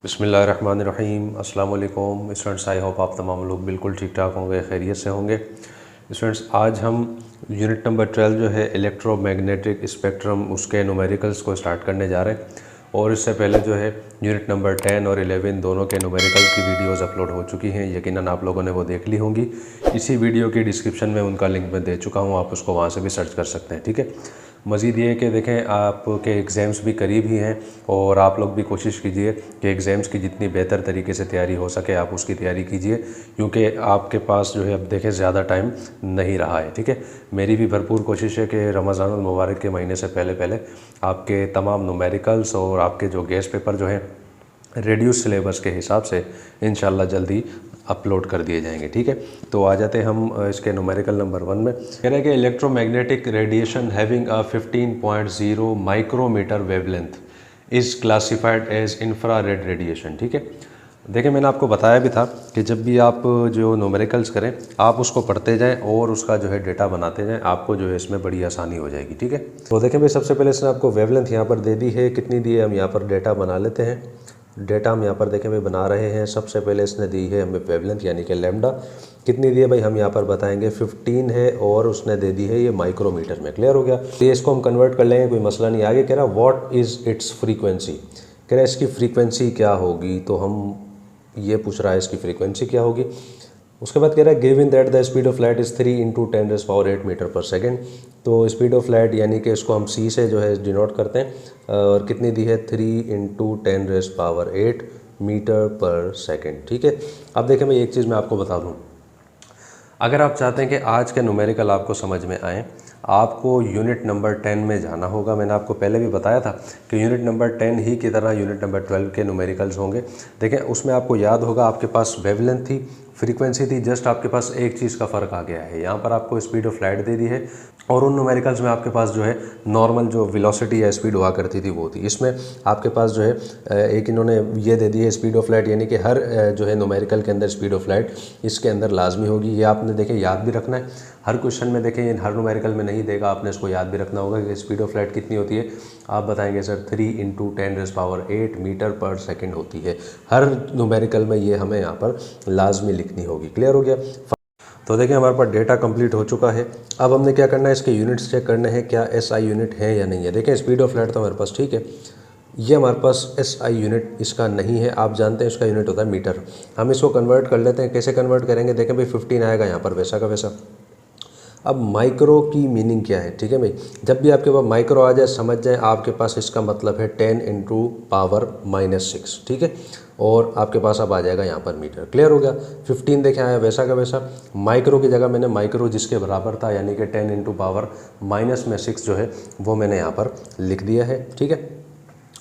बिस्मिल्लाहिर्रहमानिर्रहीम। अस्सलाम वालेकुम स्टूडेंट्स, आई होप आप तमाम लोग बिल्कुल ठीक ठाक होंगे, खैरियत से होंगे। स्टूडेंट्स, आज हम यूनिट नंबर 12 जो है इलेक्ट्रोमैग्नेटिक स्पेक्ट्रम, उसके न्यूमेरिकल्स को स्टार्ट करने जा रहे हैं। और इससे पहले जो है यूनिट नंबर 10 और 11 दोनों के न्यूमेरिकल की वीडियोस अपलोड हो चुकी हैं, यकीनन आप लोगों ने वो देख ली होंगी। इसी वीडियो की डिस्क्रिप्शन में उनका लिंक मैं दे चुका हूँ, आप उसको वहाँ से भी सर्च कर सकते हैं। ठीक है। मज़ीद ये कि देखें, आपके एग्ज़ाम्स भी करीब ही हैं और आप लोग भी कोशिश कीजिए कि एग्ज़ाम्स की जितनी बेहतर तरीके से तैयारी हो सके आप उसकी तैयारी कीजिए, क्योंकि आपके पास जो है अब देखें ज़्यादा टाइम नहीं रहा है। ठीक है। मेरी भी भरपूर कोशिश है कि रमज़ानुल मुबारक के महीने से पहले पहले आपके तमाम न्यूमेरिकल्स और आपके जो गेस्ट पेपर जो हैं रेड्यूस सिलेबस के हिसाब से इंशाल्लाह जल्दी अपलोड कर दिए जाएंगे। ठीक है। तो आ जाते हैं हम इसके न्यूमेरिकल नंबर 1 में। कह रहे हैं कि electromagnetic radiation having a 15.0 micrometre wavelength is classified as infrared radiation. ठीक है। देखिए, मैंने आपको बताया भी था कि जब भी आप जो न्यूमेरिकल्स करें आप उसको पढ़ते जाएं और उसका जो है डेटा बनाते जाएं, आपको जो है इसमें बड़ी आसानी हो जाएगी। ठीक है। तो देखें भाई, सबसे पहले इसने आपको वेवलेंथ यहाँ पर दे दी है, कितनी दी है हम यहाँ पर डेटा बना लेते हैं। डेटा हम यहाँ पर देखें भाई बना रहे हैं। सबसे पहले इसने दी है हमें वेवलेंथ यानी कि लैम्डा, कितनी दी है भाई हम यहाँ पर बताएंगे 15 है, और उसने दे दी है ये माइक्रोमीटर में। क्लियर हो गया। ये इसको हम कन्वर्ट कर लेंगे, कोई मसला नहीं। आगे कह रहा व्हाट इज़ इट्स फ्रीक्वेंसी, कह रहा इसकी फ्रीक्वेंसी क्या होगी, तो हम ये पूछ रहा है इसकी फ्रीक्वेंसी क्या होगी। उसके बाद कह रहा है given that the speed of light is 3 × 10⁸ metre per second. तो स्पीड ऑफ लाइट यानी कि इसको हम सी से जो है डिनोट करते हैं, और कितनी दी है 3 × 10⁸ मीटर पर सेकेंड। ठीक है। अब देखें मैं एक चीज़ मैं आपको बता दूं, अगर आप चाहते हैं कि आज के न्यूमेरिकल आपको समझ में आए, आपको यूनिट नंबर 10 में जाना होगा। मैंने आपको पहले भी बताया था कि यूनिट नंबर 10 ही की तरह यूनिट नंबर 12 के न्यूमेरिकल्स होंगे। देखें, उसमें आपको याद होगा आपके पास वेवलेंथ थी, फ्रीक्वेंसी थी, जस्ट आपके पास एक चीज़ का फ़र्क आ गया है। यहाँ पर आपको स्पीड ऑफ लाइट दे दी है, और उन न्यूमेरिकल्स में आपके पास जो है नॉर्मल जो वेलोसिटी या स्पीड हुआ करती थी वो थी। इसमें आपके पास जो है एक इन्होंने ये दे दी है स्पीड ऑफ लाइट, यानी कि हर जो है न्यूमेरिकल के अंदर स्पीड ऑफ लाइट इसके अंदर लाजमी होगी। ये आपने देखें याद भी रखना है। हर क्वेश्चन में देखें, ये हर न्यूमेरिकल में नहीं देगा, आपने इसको याद भी रखना होगा कि स्पीड ऑफ लाइट कितनी होती है। आप बताएंगे सर 3 × 10⁸ मीटर पर सेकेंड होती है। हर न्यूमेरिकल में ये हमें यहाँ पर लाजमी लिखनी होगी। क्लियर हो गया। तो देखिए, हमारे पास डेटा कंप्लीट हो चुका है। अब हमने क्या करना है, इसके यूनिट्स चेक करने हैं, क्या SI यूनिट है या नहीं है। देखें, स्पीड ऑफ लाइट तो हमारे पास ठीक है, ये हमारे पास SI यूनिट इसका नहीं है। आप जानते हैं इसका यूनिट होता है मीटर। हम इसको कन्वर्ट कर लेते हैं। कैसे कन्वर्ट करेंगे, देखें भाई 15 आएगा यहाँ पर वैसा का वैसा। अब माइक्रो की मीनिंग क्या है, ठीक है भाई, जब भी आपके पास माइक्रो आ जाए समझ जाए आपके पास इसका मतलब है 10 × -6। ठीक है। और आपके पास अब आ जाएगा यहाँ पर मीटर। क्लियर हो गया। 15 देखें आया वैसा का वैसा। माइक्रो की जगह मैंने माइक्रो जिसके बराबर था यानी कि 10 × -6 जो है वो मैंने यहाँ पर लिख दिया है। ठीक है।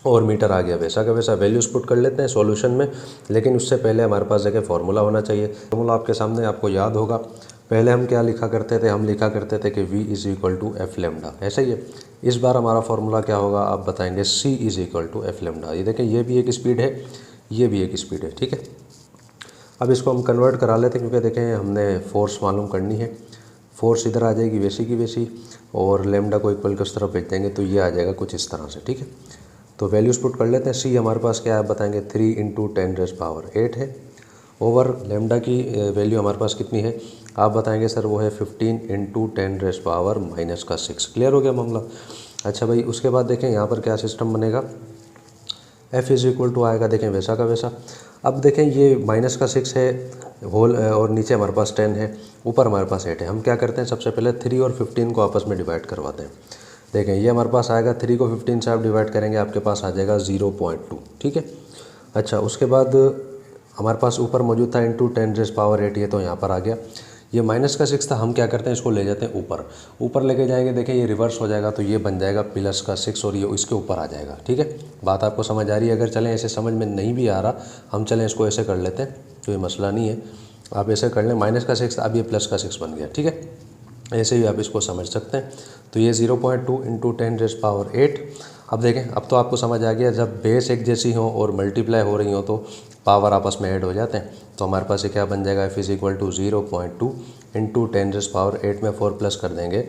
और मीटर आ गया वैसा का वैसा। वैल्यूज़ पुट कर लेते हैं सॉल्यूशन में, लेकिन उससे पहले हमारे पास जगह फार्मूला होना चाहिए। फार्मूला आपके सामने, आपको याद होगा पहले हम क्या लिखा करते थे, हम लिखा करते थे कि V = F लैम्डा। ऐसा ही है। इस बार हमारा फार्मूला क्या होगा, आप बताएंगे C = F लैम्डा। ये देखें, ये भी एक स्पीड है, ये भी एक स्पीड है। ठीक है। अब इसको हम कन्वर्ट करा लेते हैं, क्योंकि देखें हमने फोर्स मालूम करनी है। फोर्स इधर आ जाएगी वैसी की वैसी, और लैम्डा को इक्वल के उस तरफ भेज देंगे तो ये आ जाएगा कुछ इस तरह से। ठीक है। तो वैल्यूज़ पुट कर लेते हैं। C हमारे पास क्या है, बताएंगे 3 × 10⁸ है, ओवर लैम्डा की वैल्यू हमारे पास कितनी है, आप बताएंगे सर वो है 15 × 10⁻⁻⁶। क्लियर हो गया मामला। अच्छा भाई, उसके बाद देखें यहाँ पर क्या सिस्टम बनेगा, F = आएगा देखें वैसा का वैसा। अब देखें ये -6 है होल, और नीचे हमारे पास 10 है, ऊपर हमारे पास 8 है। हम क्या करते हैं, सबसे पहले 3 और 15 को आपस में डिवाइड करवाते हैं। देखें, ये हमारे पास आएगा 3 को 15 से आप डिवाइड करेंगे, आपके पास आ जाएगा 0.2। ठीक है। अच्छा, उसके बाद हमारे पास ऊपर मौजूद था × 10⁸, ये तो यहाँ पर आ गया। ये -6 था, हम क्या करते हैं इसको ले जाते हैं ऊपर। ऊपर लेके जाएंगे, देखें ये रिवर्स हो जाएगा, तो ये बन जाएगा +6 और ये इसके ऊपर आ जाएगा। ठीक है। बात आपको समझ आ रही है। अगर चलें ऐसे समझ में नहीं भी आ रहा, हम चलें इसको ऐसे कर लेते हैं, तो ये मसला नहीं है। आप ऐसे कर लें, -6 अब ये +6 बन गया। ठीक है। ऐसे ही आप इसको समझ सकते हैं। तो ये 0.2 × 10⁸। अब देखें, अब तो आपको समझ आ गया, जब बेस एक जैसी हो और मल्टीप्लाई हो रही हो तो पावर आपस में ऐड हो जाते हैं। तो हमारे पास ये क्या बन जाएगा, F = 0.2 × 10⁸ में 4 प्लस कर देंगे,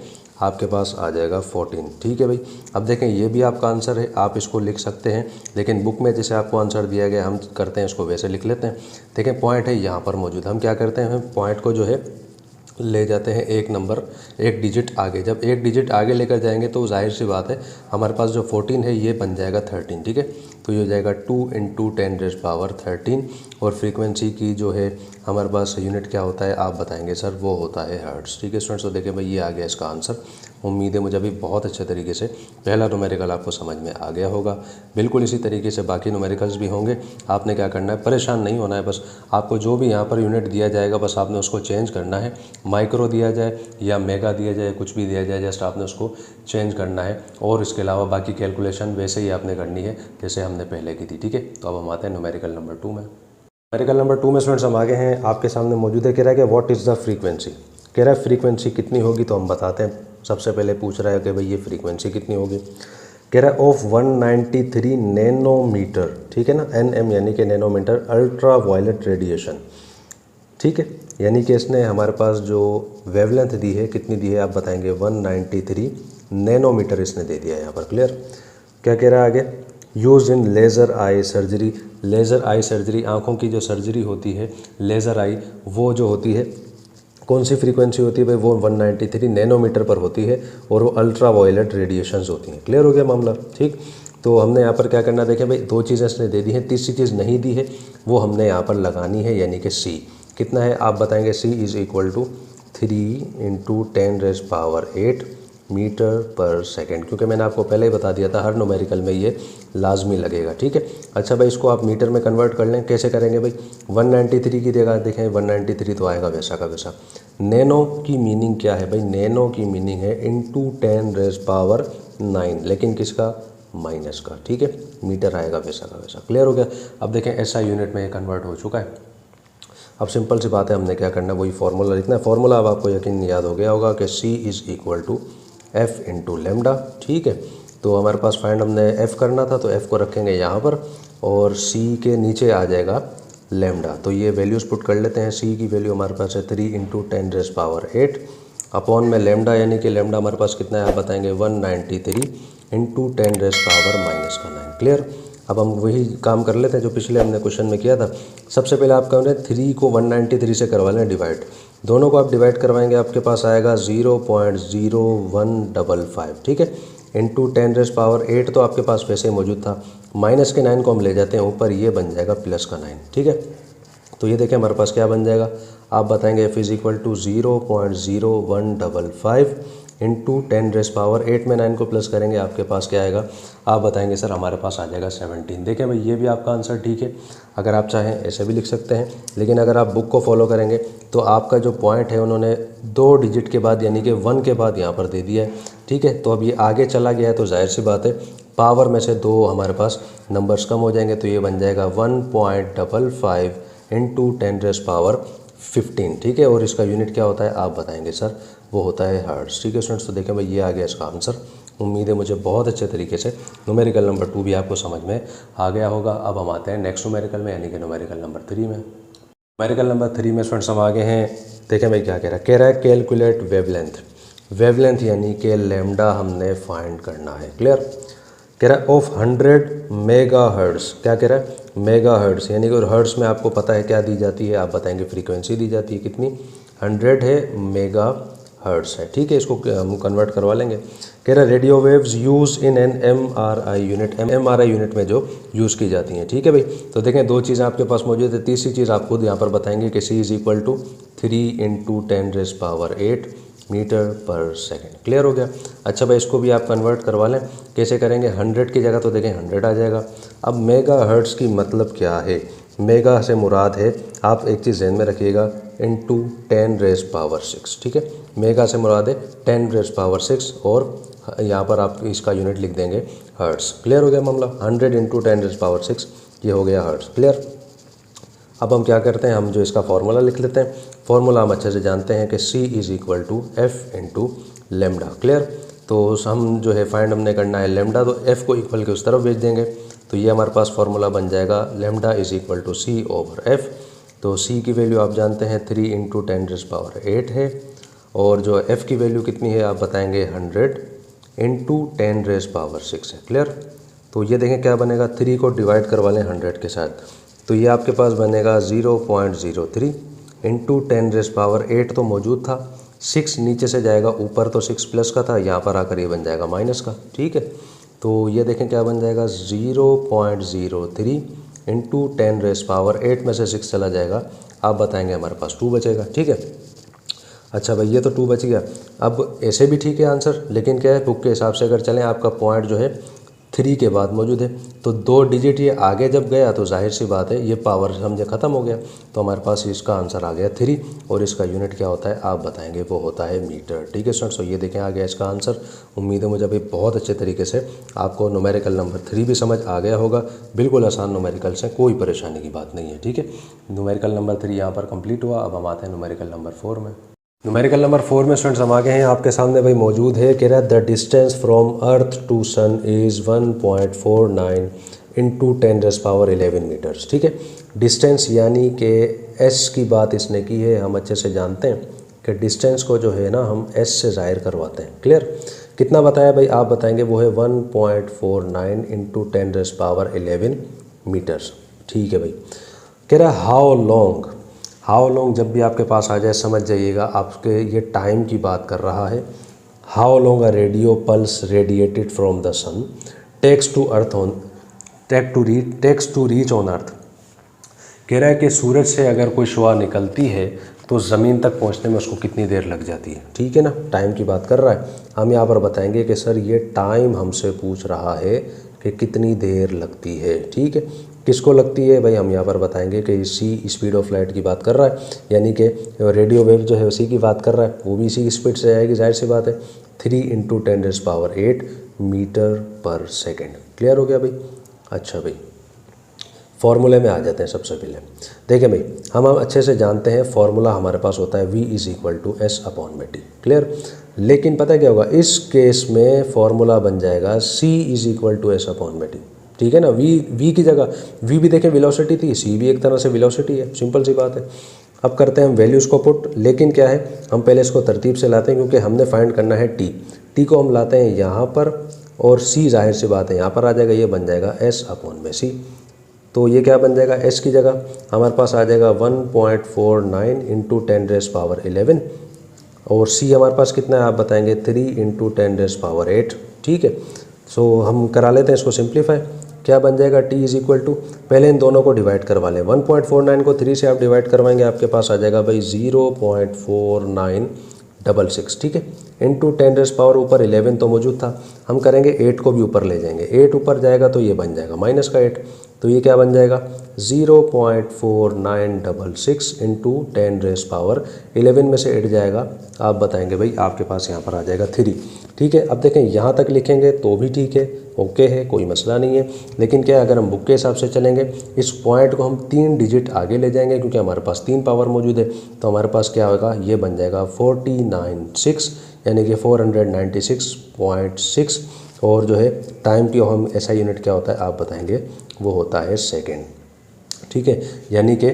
आपके पास आ जाएगा 14। ठीक है भाई। अब देखें ये भी आपका आंसर है, आप इसको लिख सकते हैं, लेकिन बुक में जैसे आपको आंसर दिया गया हम करते हैं इसको वैसे लिख लेते हैं। देखें पॉइंट है यहाँ पर मौजूद, हम क्या करते हैं, हम पॉइंट को जो है ले जाते हैं एक नंबर एक डिजिट आगे। जब एक डिजिट आगे लेकर जाएंगे तो जाहिर सी बात है हमारे पास जो 14 है ये बन जाएगा 13। ठीक है, तो ये हो जाएगा 2 × 10⁻13। और फ्रीक्वेंसी की जो है हमारे पास यूनिट क्या होता है आप बताएंगे सर, वो होता है हर्ट्ज़। ठीक है स्टूडेंट्स, तो देखिए भाई ये आ गया इसका आंसर। उम्मीद है मुझे अभी बहुत अच्छे तरीके से पहला न्यूमेरिकल आपको समझ में आ गया होगा। बिल्कुल इसी तरीके से बाकी न्यूमेरिकल्स भी होंगे। आपने क्या करना है, परेशान नहीं होना है, बस आपको जो भी यहाँ पर यूनिट दिया जाएगा बस आपने उसको चेंज करना है। माइक्रो दिया जाए या मेगा दिया जाए, कुछ भी दिया जाए, जस्ट आपने उसको चेंज करना है। और इसके अलावा बाकी कैलकुलेशन वैसे ही आपने करनी है जैसे हमने पहले की थी। ठीक है, तो अब हम आते हैं न्यूमेरिकल नंबर 2 में। न्यूमेरिकल नंबर 2 में स्टूडेंट्स हम आगे हैं, आपके सामने मौजूद है। कह रहा है कि व्हाट इज़ द फ्रीक्वेंसी, कह रहा है फ्रीक्वेंसी कितनी होगी, तो हम बताते हैं। सबसे पहले पूछ रहा है कि भाई ये फ्रीक्वेंसी कितनी होगी। कह रहा है ऑफ 193 नैनोमीटर, ठीक है ना, NM यानी कि नैनोमीटर अल्ट्रा वायलेट रेडिएशन। ठीक है, यानी कि इसने हमारे पास जो वेवलेंथ दी है कितनी दी है आप बताएंगे, 193 नैनोमीटर इसने दे दिया है यहाँ पर। क्लियर। क्या कह रहा है आगे, use in laser eye surgery. Laser eye surgery, आँखों की जो सर्जरी होती है लेज़र आई, वो जो होती है कौन सी फ्रीक्वेंसी होती है भाई, वो 193 नैनोमीटर पर होती है और वो अल्ट्रा वायलेट रेडिएशंस होती हैं। क्लियर हो गया मामला। ठीक, तो हमने यहाँ पर क्या करना, देखें भाई 2 चीज़ें इसने दे दी हैं, तीसरी चीज़ नहीं दी है, वो हमने यहाँ पर लगानी है, यानी कि C कितना है आप बताएंगे। C is equal to 3 × 10⁸ metre per second, क्योंकि मैंने आपको पहले ही बता दिया था हर न्यूमेरिकल में ये लाजमी लगेगा। ठीक है, अच्छा भाई इसको आप मीटर में कन्वर्ट कर लें, कैसे करेंगे भाई, 193 की जगह देखें 193 तो आएगा वैसा का वैसा। नैनो की मीनिंग क्या है भाई, नैनो की मीनिंग है × 10⁹, लेकिन किसका, माइनस का। ठीक है, मीटर आएगा वैसा का वैसा। क्लियर हो गया। अब देखें SI यूनिट में ये कन्वर्ट हो चुका है। अब सिंपल सी बात है, हमने क्या करना है, वही फार्मूला लिखना है। फार्मूला अब आपको यकीन याद हो गया होगा कि C is equal to F × lambda. ठीक है, तो हमारे पास फाइंड हमने F करना था, तो F को रखेंगे यहाँ पर और C के नीचे आ जाएगा लैम्डा। तो ये वैल्यूज़ पुट कर लेते हैं। C की वैल्यू हमारे पास है 3 × 10⁸ अपॉन में लैम्डा, यानी कि लैम्डा हमारे पास कितना है आप बताएंगे, 193 × 10⁻⁹ क्लियर। अब हम वही काम कर लेते हैं जो पिछले हमने क्वेश्चन में किया था। सबसे पहले आप करें 3 को 193 से करवा लें डिवाइड, दोनों को आप डिवाइड करवाएंगे आपके पास आएगा 0.0155। ठीक है, × 10⁸ तो आपके पास वैसे ही मौजूद था, माइनस के 9 को हम ले जाते हैं ऊपर, ये बन जाएगा प्लस का 9। ठीक है, तो ये देखें हमारे पास क्या बन जाएगा आप बताएंगे, F इज़ इक्वल टू 0.0155 × 10⁸ में 9 को प्लस करेंगे आपके पास क्या आएगा आप बताएंगे सर, हमारे पास आ जाएगा 17। देखें भाई ये भी आपका आंसर ठीक है। अगर आप चाहें ऐसे भी लिख सकते हैं, लेकिन अगर आप बुक को फॉलो करेंगे तो आपका जो पॉइंट है उन्होंने 2 डिजिट के बाद यानी कि 1 के बाद यहाँ पर दे दिया है। ठीक है, तो अब ये आगे चला गया है तो जाहिर सी बात है पावर में से 2 हमारे पास नंबर्स कम हो जाएंगे, तो ये बन जाएगा 1.55 × 10⁻15। ठीक है, और इसका यूनिट क्या होता है आप बताएंगे सर, वो होता है हर्ट्ज़। ठीक है स्टूडेंट्स, तो देखें भाई ये आ गया इसका आंसर। उम्मीद है मुझे बहुत अच्छे तरीके से न्यूमेरिकल नंबर 2 भी आपको समझ में आ गया होगा। अब हम आते हैं नेक्स्ट न्यूमेरिकल में, यानी कि न्यूमेरिकल नंबर 3 में। न्यूमेरिकल नंबर 3 में स्टूडेंट्स हम आगे हैं। देखें भाई क्या कह रहा है कैलकुलेट वेवलेंथ। वेवलेंथ यानी कि लैम्डा हमने फाइंड करना है। क्लियर। कह रहा है ऑफ 100 मेगाहर्ट्ज़, क्या कह रहा है मेगाहर्ट्ज़, यानी कि और हर्ट्ज़ में आपको पता है क्या दी जाती है आप बताएंगे, फ्रीक्वेंसी दी जाती है कितनी, 100 है, मेगाहर्ट्ज़ है। ठीक है, इसको हम कन्वर्ट करवा लेंगे। कह रहा है radio waves use in an MRI unit, MRI unit में जो यूज़ की जाती हैं। ठीक है भाई, तो देखें 2 चीज़ें आपके पास मौजूद है। तीसरी चीज़ आप खुद यहाँ पर बताएंगे कि C is equal to 3 × 10⁸ metre per second. Clear हो गया। अच्छा भाई इसको भी आप कन्वर्ट करवा लें, कैसे करेंगे, 100 की जगह तो देखें 100 आ जाएगा। अब मेगा हर्ट्ज़ की मतलब क्या है, मेगा से मुराद है, आप एक चीज़ ध्यान में रखिएगा, × 10⁻6। ठीक है, मेगा से मुराद है 10⁻6 और यहाँ पर आप इसका यूनिट लिख देंगे हर्ट्ज़। क्लियर हो गया मामला, 100 × 10⁻6 ये हो गया हर्ट्ज़। क्लियर। अब हम क्या करते हैं, हम जो इसका फार्मूला लिख लेते हैं। फार्मूला हम अच्छे से जानते हैं कि C is equal to F × lambda. Clear. तो हम जो है फाइंड हमने करना है लैम्डा, तो F को इक्वल के उस तरफ भेज देंगे, तो ये हमारे पास फार्मूला बन जाएगा lambda is equal to C/F। तो C की वैल्यू आप जानते हैं 3 × 10⁸ है और जो f की वैल्यू कितनी है आप बताएंगे 100 इंटू 10⁻⁶ है। क्लियर? तो ये देखें क्या बनेगा, 3 को डिवाइड करवा लें 100 के साथ, तो ये आपके पास बनेगा 0.03 इंटू 10⁸ तो मौजूद था, 6 नीचे से जाएगा, ऊपर तो 6 प्लस का था, यहाँ पर आकर ये बन जाएगा माइनस का। ठीक है, तो ये देखें क्या बन जाएगा 0.03 इंटू 10⁸ में से 6 चला जाएगा, आप बताएंगे हमारे पास 2 बचेगा। ठीक है, अच्छा भाई ये तो 2 बच गया। अब ऐसे भी ठीक है आंसर, लेकिन क्या है बुक के हिसाब से अगर चलें आपका पॉइंट जो है 3 के बाद मौजूद है, तो 2 डिजिट ये आगे जब गया तो जाहिर सी बात है ये पावर समझे ख़त्म हो गया, तो हमारे पास इसका आंसर आ गया 3 और इसका यूनिट क्या होता है आप बताएंगे, वो होता है मीटर। ठीक है स्टूडेंट्स, तो ये देखें आ गया इसका आंसर। उम्मीद है मुझे अभी बहुत अच्छे तरीके से आपको न्यूमेरिकल नंबर 3 भी समझ आ गया होगा। बिल्कुल आसान न्यूमेरिकल्स हैं, कोई परेशानी की बात नहीं है। ठीक है, न्यूमेरिकल नंबर 3 यहाँ पर कंप्लीट हुआ। अब हम आते हैं न्यूमेरिकल नंबर 4 में। न्यूमेरिकल नंबर 4 में स्टूडेंट्स हम आ गए हैं, आपके सामने भाई मौजूद है, कह रहा है the distance from earth to sun is 1.49 into 10⁻11 metres. ठीक है, डिस्टेंस यानी कि एस की बात इसने की है। हम अच्छे से जानते हैं कि डिस्टेंस को जो है ना हम एस से ज़ाहिर करवाते हैं। क्लियर? कितना बताया भाई आप बताएंगे, वो है 1.49 इंटू 10⁻11 मीटर्स। ठीक है भाई, कह रहा है हाउ लॉन्ग जब भी आपके पास आ जाए समझ जाइएगा आपके ये टाइम की बात कर रहा है। How long a radio pulse radiated from the sun takes to reach on earth. कह रहा है कि सूरज से अगर कोई शुआ निकलती है तो ज़मीन तक पहुंचने में उसको कितनी देर लग जाती है। ठीक है ना, टाइम की बात कर रहा है। हम यहाँ पर बताएंगे कि सर ये टाइम हमसे पूछ रहा है कि कितनी देर लगती है। ठीक है, किसको लगती है भाई, हम यहाँ पर बताएंगे कि इसी स्पीड ऑफ लाइट की बात कर रहा है, यानी कि रेडियो वेव जो है उसी की बात कर रहा है, वो भी इसी की स्पीड से आएगी, जाहिर सी बात है 3 into 10⁸ metre per second. Clear हो गया भाई? अच्छा भाई, फॉर्मूले में आ जाते हैं। सबसे पहले देखिए भाई, हम अच्छे से जानते हैं फॉर्मूला हमारे पास होता है V = S/T। क्लियर? लेकिन पता है क्या होगा, इस केस में फॉर्मूला बन जाएगा C = S/T। ठीक है ना, V की जगह V भी देखें वेलोसिटी थी, C भी एक तरह से वेलोसिटी है, सिंपल सी बात है। अब करते हैं हम वैल्यूज़ को पुट, लेकिन क्या है हम पहले इसको तरतीब से लाते हैं क्योंकि हमने फाइंड करना है T को हम लाते हैं यहाँ पर, और C जाहिर सी बात है यहाँ पर आ जाएगा, ये बन जाएगा S/C। तो ये क्या बन जाएगा, S की जगह हमारे पास आ जाएगा 1.49 इंटू 10⁻11 और C हमारे पास कितना है आप बताएंगे 3 इंटू 10⁸ ठीक है, सो हम करा लेते हैं इसको सिंप्लीफाई। क्या बन जाएगा T = पहले इन दोनों को डिवाइड करवा लें, 1.49 को 3 से आप डिवाइड करवाएंगे आपके पास आ जाएगा भाई 0.4966। ठीक है, इंटू 10⁻, ऊपर 11 तो मौजूद था, हम करेंगे 8 को भी ऊपर ले जाएंगे, 8 ऊपर जाएगा तो ये बन जाएगा माइनस का 8, तो ये क्या बन जाएगा 0.4966 इंटू 10⁻11 में से 8 जाएगा, आप बताएंगे भाई आपके पास यहाँ पर आ जाएगा 3। ठीक है, अब देखें यहाँ तक लिखेंगे तो भी ठीक है, ओके है, कोई मसला नहीं है, लेकिन क्या अगर हम बुक के हिसाब से चलेंगे इस पॉइंट को हम 3 डिजिट आगे ले जाएंगे क्योंकि हमारे पास 3 पावर मौजूद है, तो हमारे पास क्या होगा, ये बन जाएगा 496 यानी कि 496.6 और जो है टाइम की हम ऐसा यूनिट क्या होता है आप बताएंगे, वो होता है सेकेंड। ठीक है, यानी कि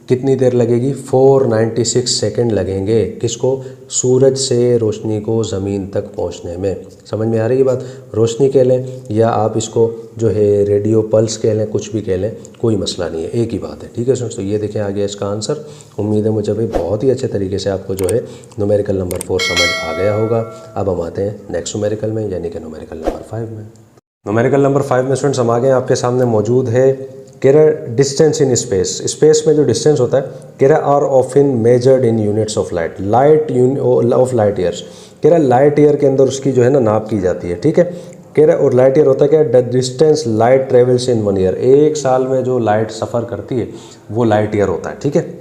कितनी देर लगेगी 496 सेकेंड लगेंगे, किसको, सूरज से रोशनी को ज़मीन तक पहुंचने में। समझ में आ रही है बात, रोशनी कह लें या आप इसको जो है रेडियो पल्स कह लें, कुछ भी कह लें, कोई मसला नहीं है, एक ही बात है। ठीक है सर, तो ये देखें आ गया इसका आंसर। उम्मीद है मुझे भाई बहुत ही अच्छे तरीके से आपको जो है न्यूमेरिकल नंबर 4 समझ आ गया होगा। अब हम आते हैं नेक्स्ट न्यूमेरिकल में, यानी कि न्यूमेरिकल नंबर 5 में। न्यूमेरिकल नंबर 5 में स्टूडेंट्स हम आ गए, आपके सामने मौजूद है कह रहा डिस्टेंस इन स्पेस। स्पेस में जो डिस्टेंस होता है कह रहा are often measured in units of light, of light years. कह रहा लाइट ईयर के अंदर उसकी जो है ना नाप की जाती है। ठीक है, कह रहा और लाइट ईयर होता है क्या, the distance light travels in 1 year, एक साल में जो लाइट सफ़र करती है वो लाइट ईयर होता है। ठीक है,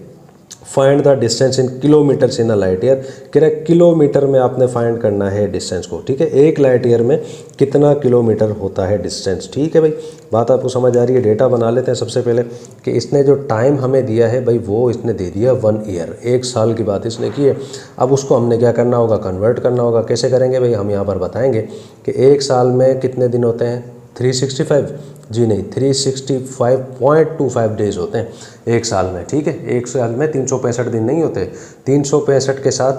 find the distance in kilometres in a light year. कह रहा है किलोमीटर में आपने फाइंड करना है डिस्टेंस को। ठीक है, एक लाइट ईयर में कितना किलोमीटर होता है डिस्टेंस। ठीक है भाई, बात आपको समझ आ रही है। डेटा बना लेते हैं सबसे पहले कि इसने जो टाइम हमें दिया है भाई वो इसने दे दिया 1 ईयर, एक साल की बात इसने की है। अब उसको हमने क्या करना होगा, कन्वर्ट करना होगा। कैसे करेंगे भाई, हम यहाँ पर बताएंगे कि एक साल में कितने दिन होते हैं, 365, जी नहीं 365.25 डेज़ होते हैं एक साल में। ठीक है, एक साल में 365 दिन नहीं होते, 365 के साथ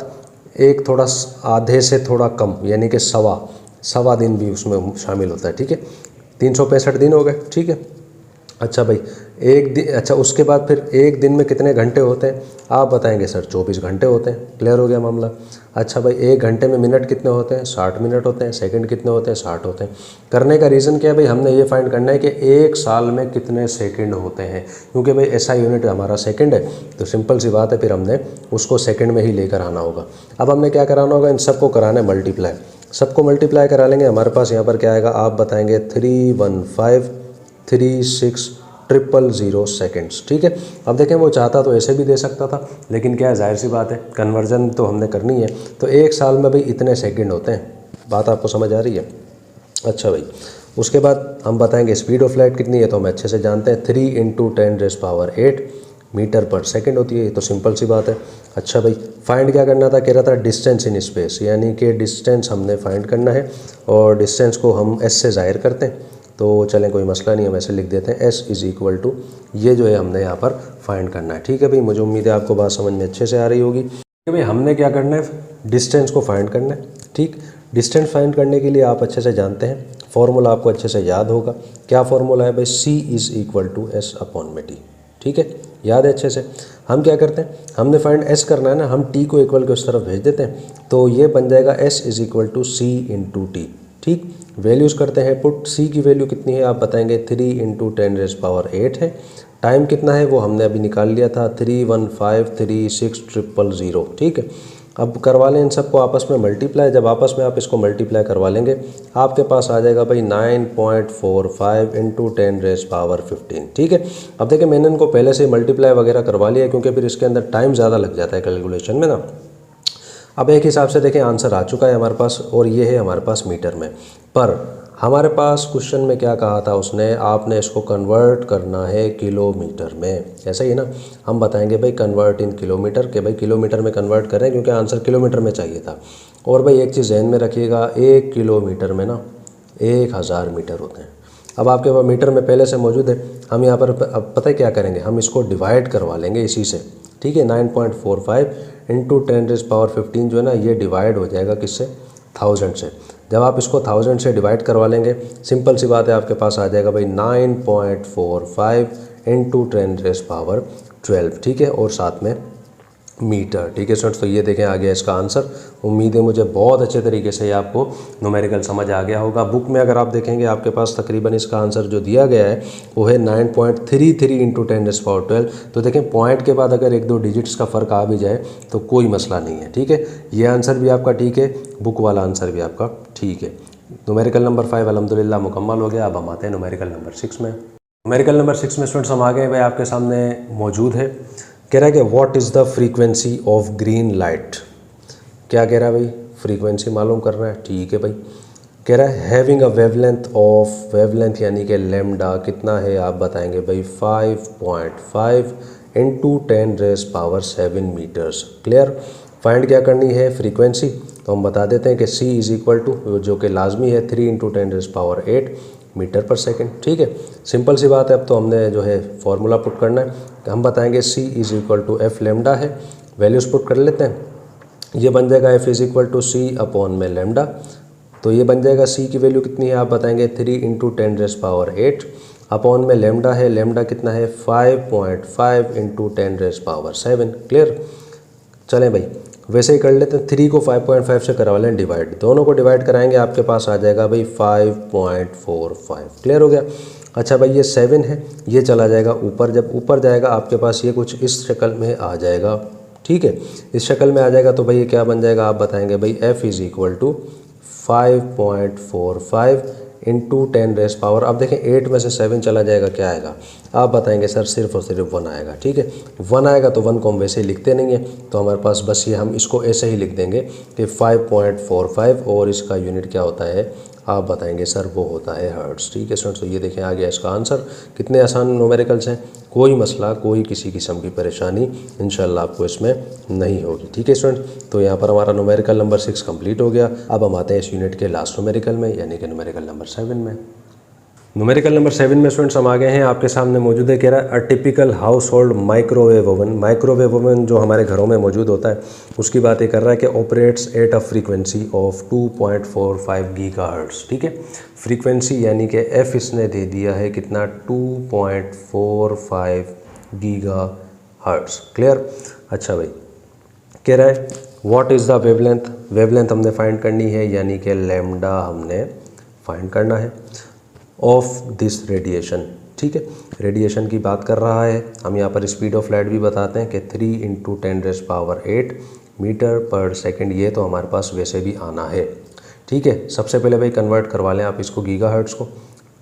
एक थोड़ा आधे से थोड़ा कम यानी कि सवा दिन भी उसमें शामिल होता है। ठीक है, 365 दिन हो गए। ठीक है, अच्छा भाई एक दिन, अच्छा उसके बाद फिर एक दिन में कितने घंटे होते हैं आप बताएंगे सर 24 घंटे होते हैं। क्लियर हो गया मामला। अच्छा भाई एक घंटे में मिनट कितने होते हैं 60 मिनट होते हैं। सेकंड कितने होते हैं 60 होते हैं। करने का रीज़न क्या है भाई, हमने ये फाइंड करना है कि एक साल में कितने सेकंड होते हैं, क्योंकि भाई ऐसा यूनिट हमारा सेकंड है तो सिंपल सी बात है फिर हमने उसको सेकंड में ही लेकर आना होगा। अब हमने क्या कराना होगा, इन सबको कराना है मल्टीप्लाई। सबको मल्टीप्लाई करा लेंगे, हमारे पास यहाँ पर क्या आएगा आप बताएंगे 315,36,000 सेकेंड्स। ठीक है, अब देखें वो चाहता तो ऐसे भी दे सकता था, लेकिन क्या है जाहिर सी बात है कन्वर्जन तो हमने करनी है, तो एक साल में भाई इतने सेकंड होते हैं। बात आपको समझ आ रही है। अच्छा भाई उसके बाद हम बताएंगे स्पीड ऑफ लाइट कितनी है, तो हम अच्छे से जानते हैं 3 × 10⁸ मीटर पर सेकंड होती है, ये तो सिंपल सी बात है। अच्छा भाई फाइंड क्या करना था, कह रहा था डिस्टेंस इन स्पेस, यानी कि डिस्टेंस हमने फाइंड करना है और डिस्टेंस को हम एस से जाहिर करते हैं। तो चलें कोई मसला नहीं, हम ऐसे लिख देते हैं एस इज़ इक्वल टू ये जो है हमने यहाँ पर फाइंड करना है। ठीक है भाई, मुझे उम्मीद है आपको बात समझ में अच्छे से आ रही होगी कि भाई हमने क्या करना है, डिस्टेंस को फाइंड करना है। ठीक, डिस्टेंस फाइंड करने के लिए आप अच्छे से जानते हैं फॉर्मूला, आपको अच्छे से याद होगा। क्या फॉर्मूला है भाई, C is equal to S/T। ठीक है, याद है अच्छे से। हम क्या करते हैं, हमने फाइंड S करना है ना, हम T को इक्वल के उस तरफ भेज देते हैं, तो ये बन जाएगा S is equal to C × T। ठीक, वैल्यूज़ करते हैं पुट। C की वैल्यू कितनी है आप बताएंगे 3 × 10⁸ है। टाइम कितना है वो हमने अभी निकाल लिया था 31536,000। ठीक है, अब करवा लें इन सबको आपस में मल्टीप्लाई। जब आपस में आप इसको मल्टीप्लाई करवा लेंगे आपके पास आ जाएगा भाई 9.45 × 10⁻15। ठीक है, अब देखिए मैंने इनको पहले से मल्टीप्लाई वगैरह करवा लिया क्योंकि फिर इसके अंदर टाइम ज़्यादा लग जाता है कैलकुलेशन में ना। अब एक हिसाब से देखें आंसर आ चुका है हमारे पास और ये है हमारे पास मीटर में। पर हमारे पास क्वेश्चन में क्या कहा था उसने, आपने इसको कन्वर्ट करना है किलोमीटर में, ऐसा ही ना। हम बताएंगे भाई कन्वर्ट इन किलोमीटर, के भाई किलोमीटर में कन्वर्ट करें क्योंकि आंसर किलोमीटर में चाहिए था। और भाई एक चीज़ ध्यान में रखिएगा, 1 किलोमीटर में ना 1000 मीटर होते हैं। अब आपके पास मीटर में पहले से मौजूद है, हम यहाँ पर अब पता है क्या करेंगे, हम इसको डिवाइड करवा लेंगे इसी से। ठीक है, 9.45 × 10⁻15 जो है ना ये डिवाइड हो जाएगा किससे, 1000 से। जब आप इसको 1000 से डिवाइड करवा लेंगे सिंपल सी बात है आपके पास आ जाएगा भाई 9.45 × 10⁻12। ठीक है, और साथ में मीटर। ठीक है स्टूडेंट्स, तो ये देखें आ गया इसका आंसर। उम्मीद है मुझे बहुत अच्छे तरीके से आपको न्यूमेरिकल समझ आ गया होगा। बुक में अगर आप देखेंगे आपके पास तकरीबन इसका आंसर जो दिया गया है वो है 9.33 × 10⁻12। तो देखें पॉइंट के बाद अगर 1-2 डिजिट्स का फ़र्क आ भी जाए तो कोई मसला नहीं है। ठीक है, ये आंसर भी आपका ठीक है, बुक वाला आंसर भी आपका ठीक है। न्यूमेरिकल नंबर 5 अल्हम्दुलिल्लाह मुकम्मल हो गया। अब हम आते हैं न्यूमेरिकल नंबर 6 में। न्यूमेरिकल नंबर 6 में स्टूडेंट्स हम आ गए भाई, आपके सामने मौजूद है। कह रहा है कि what is the frequency of green light. क्या कह रहा है भाई, फ्रीक्वेंसी मालूम करना है। ठीक है भाई, कह रहा है हैविंग अ वेवलेंथ यानी कि लैम्डा कितना है आप बताएंगे भाई 5.5 × 10⁻7 मीटर्स। क्लियर, फाइंड क्या करनी है फ्रीक्वेंसी, तो हम बता देते हैं कि C इज़ इक्वल टू जो कि लाजमी है 3 × 10⁸ मीटर पर सेकंड। ठीक है, सिंपल सी बात है। अब तो हमने जो है फॉर्मूला पुट करना है, हम बताएंगे C is equal to F lambda है, वैल्यूज़ पुट कर लेते हैं। ये बन जाएगा F is equal to C/λ। तो ये बन जाएगा C की वैल्यू कितनी है आप बताएंगे 3 × 10⁸ अपॉन में लैम्डा है, लैम्डा कितना है 5.5 × 10⁻7। क्लियर, चलें भाई वैसे ही कर लेते हैं। 3 को 5.5 से करवा लें डिवाइड, दोनों को डिवाइड कराएंगे आपके पास आ जाएगा भाई 5.45। क्लियर हो गया। अच्छा भाई ये 7 है, ये चला जाएगा ऊपर, जब ऊपर जाएगा आपके पास ये कुछ इस शक्ल में आ जाएगा। ठीक है, इस शक्ल में आ जाएगा तो भाई ये क्या बन जाएगा आप बताएंगे भाई F इज़ इक्वल टू 5.45 × 10⁻। अब देखें 8 में से 7 चला जाएगा क्या आएगा आप बताएंगे सर सिर्फ और सिर्फ 1 आएगा। ठीक है, 1 आएगा तो 1 को हम वैसे ही लिखते नहीं है, तो हमारे पास बस ये हम इसको ऐसे ही लिख देंगे कि 5.45 और इसका यूनिट क्या होता है आप बताएंगे सर वो होता है हर्ट्ज़। ठीक है स्टूडेंट्स, तो ये देखें आ गया इसका आंसर। कितने आसान न्यूमेरिकल्स हैं, कोई मसला कोई किसी किस्म की परेशानी इंशाल्लाह आपको इसमें नहीं होगी। ठीक है स्टूडेंट्स, तो यहाँ पर हमारा न्यूमेरिकल नंबर 6 कंप्लीट हो गया। अब हम आते हैं इस यूनिट के लास्ट न्यूमेरिकल में यानी कि न्यूमेरिकल नंबर 7 में। न्यूमेरिकल नंबर 7 में स्टूडेंट्स हम आ गए हैं, आपके सामने मौजूद है, कह रहा है a typical house hold microwave oven. Microwave oven जो हमारे घरों में मौजूद होता है उसकी बात ये कर रहा है कि operates at a frequency of 2.45 gigahertz. ठीक है, फ्रीक्वेंसी यानी कि एफ इसने दे दिया है कितना, 2.45 गीगाहर्ट्ज़। क्लियर। अच्छा भाई, कह रहा है what is the wavelength. Wavelength हमने फाइंड करनी है, यानी कि लैम्डा हमने फाइंड करना है ऑफ दिस रेडिएशन। ठीक है, रेडिएशन की बात कर रहा है। हम यहाँ पर स्पीड ऑफ लाइट भी बताते हैं कि 3 × 10⁸ मीटर पर सेकंड। ये तो हमारे पास वैसे भी आना है। ठीक है, सबसे पहले भाई कन्वर्ट करवा लें आप इसको गीगाहर्ट्ज़ को।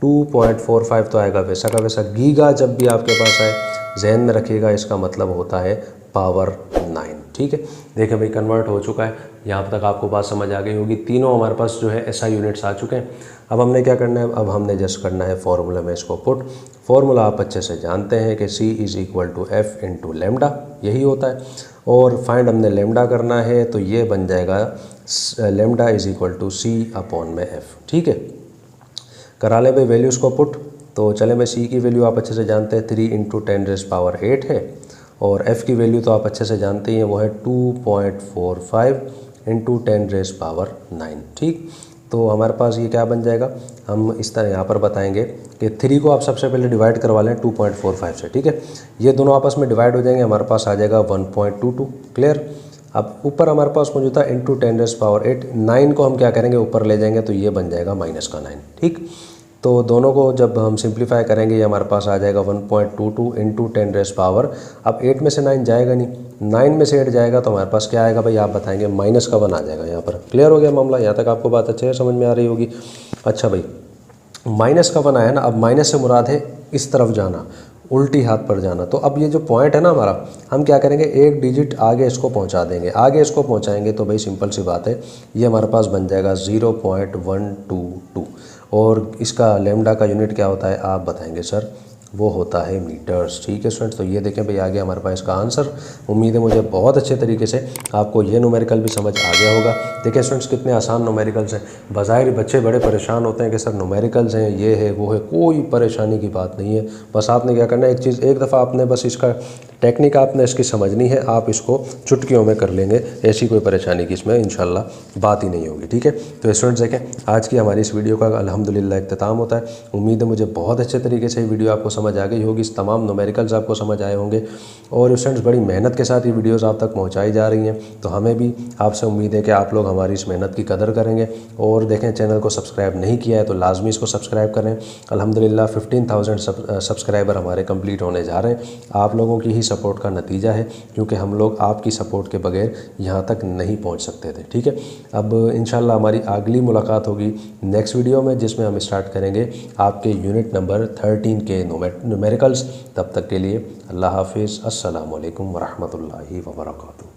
2.45 तो आएगा वैसा का वैसा। गीगा जब भी आपके पास आए जहन में रखिएगा, इसका मतलब होता है पावर 9। ठीक है, देखें भाई कन्वर्ट हो चुका है। यहाँ तक आपको बात समझ आ गई होगी। तीनों हमारे पास जो है एसआई यूनिट्स आ चुके हैं। अब हमने क्या करना है, अब हमने जस्ट करना है फॉर्मूला में इसको पुट। फॉर्मूला आप अच्छे से जानते हैं कि C = F × लैम्डा, यही होता है। और फाइंड हमने लैम्डा करना है, तो ये बन जाएगा लैम्डा = C/F। ठीक है, करा लें भाई वैल्यूज़ को पुट। तो चले भाई, C की वैल्यू आप अच्छे से जानते हैं 3 × 10⁸ है, और F की वैल्यू तो आप अच्छे से जानते ही हैं, वो है 2.45 × 10⁻9। ठीक, तो हमारे पास ये क्या बन जाएगा, हम इस तरह यहाँ पर बताएंगे कि 3 को आप सबसे पहले डिवाइड करवा लें 2.45 से। ठीक है, ये दोनों आपस में डिवाइड हो जाएंगे, हमारे पास आ जाएगा 1.22। क्लियर। अब ऊपर हमारे पास मौजूद था × 10⁸, 9 को हम क्या करेंगे, ऊपर ले जाएंगे, तो ये बन जाएगा -9। ठीक, तो दोनों को जब हम सिंप्लीफाई करेंगे, ये हमारे पास आ जाएगा 1.22 × 10⁻। अब 8 में से 9 जाएगा नहीं, 9 में से 8 जाएगा, तो हमारे पास क्या आएगा भाई, आप बताएंगे -1 आ जाएगा यहाँ पर। क्लियर हो गया मामला, यहाँ तक आपको बात अच्छे से समझ में आ रही होगी। अच्छा भाई, -1 आया ना, अब माइनस से मुराद है इस तरफ जाना, उल्टी हाथ पर जाना। तो अब ये जो पॉइंट है ना हमारा, हम क्या करेंगे, एक डिजिट आगे इसको पहुंचा देंगे। आगे इसको पहुंचाएंगे तो भाई सिंपल सी बात है, ये हमारे पास बन जाएगा 0.122। और इसका लैम्डा का यूनिट क्या होता है, आप बताएंगे सर, वो होता है मीटर्स। ठीक है स्टूडेंट्स, तो ये देखें भाई, आ गया हमारे पास इसका आंसर। उम्मीद है मुझे बहुत अच्छे तरीके से आपको ये न्यूमेरिकल भी समझ आ गया होगा। देखिए स्टूडेंट्स, कितने आसान न्यूमेरिकल्स हैं। बज़ाहिर बच्चे बड़े परेशान होते हैं कि सर न्यूमेरिकल्स हैं, ये है वो है, कोई परेशानी की बात नहीं है। बस आपने क्या करना है, एक चीज़ एक दफ़ा आपने बस इसका टेक्निक आपने इसकी समझनी है, आप इसको चुटकियों में कर लेंगे, ऐसी कोई परेशानी की इसमें इंशाल्लाह बात ही नहीं होगी। ठीक है, तो स्टूडेंट्स देखें, आज की हमारी इस वीडियो का अल्हम्दुलिल्लाह इख्तिताम होता है। उम्मीद है मुझे बहुत अच्छे तरीके से ये वीडियो आपको समझ आ गई होगी, इस तमाम न्यूमेरिकल्स आपको समझ आए होंगे। और स्टूडेंट्स, बड़ी मेहनत के साथ ये वीडियोस आप तक पहुंचाई जा रही हैं, तो हमें भी आपसे उम्मीद है कि आप लोग हमारी इस मेहनत की कदर करेंगे। और देखें, चैनल को सब्सक्राइब नहीं किया है तो लाजमी इसको सब्सक्राइब करें। अल्हम्दुलिल्लाह 15,000 सब्सक्राइबर हमारे कंप्लीट होने जा रहे हैं। आप लोगों की ही सपोर्ट का नतीजा है, क्योंकि हम लोग आपकी सपोर्ट के बगैर यहाँ तक नहीं पहुँच सकते थे। ठीक है, अब इंशाल्लाह हमारी अगली मुलाकात होगी नेक्स्ट वीडियो में, जिसमें हम स्टार्ट करेंगे आपके यूनिट नंबर 13 के न्यूमेरिकल्स। तब तक के लिए अल्लाह हाफिज़, अस्सलामु अलैकुम वरहमतुल्लाहि वबरकातुहू।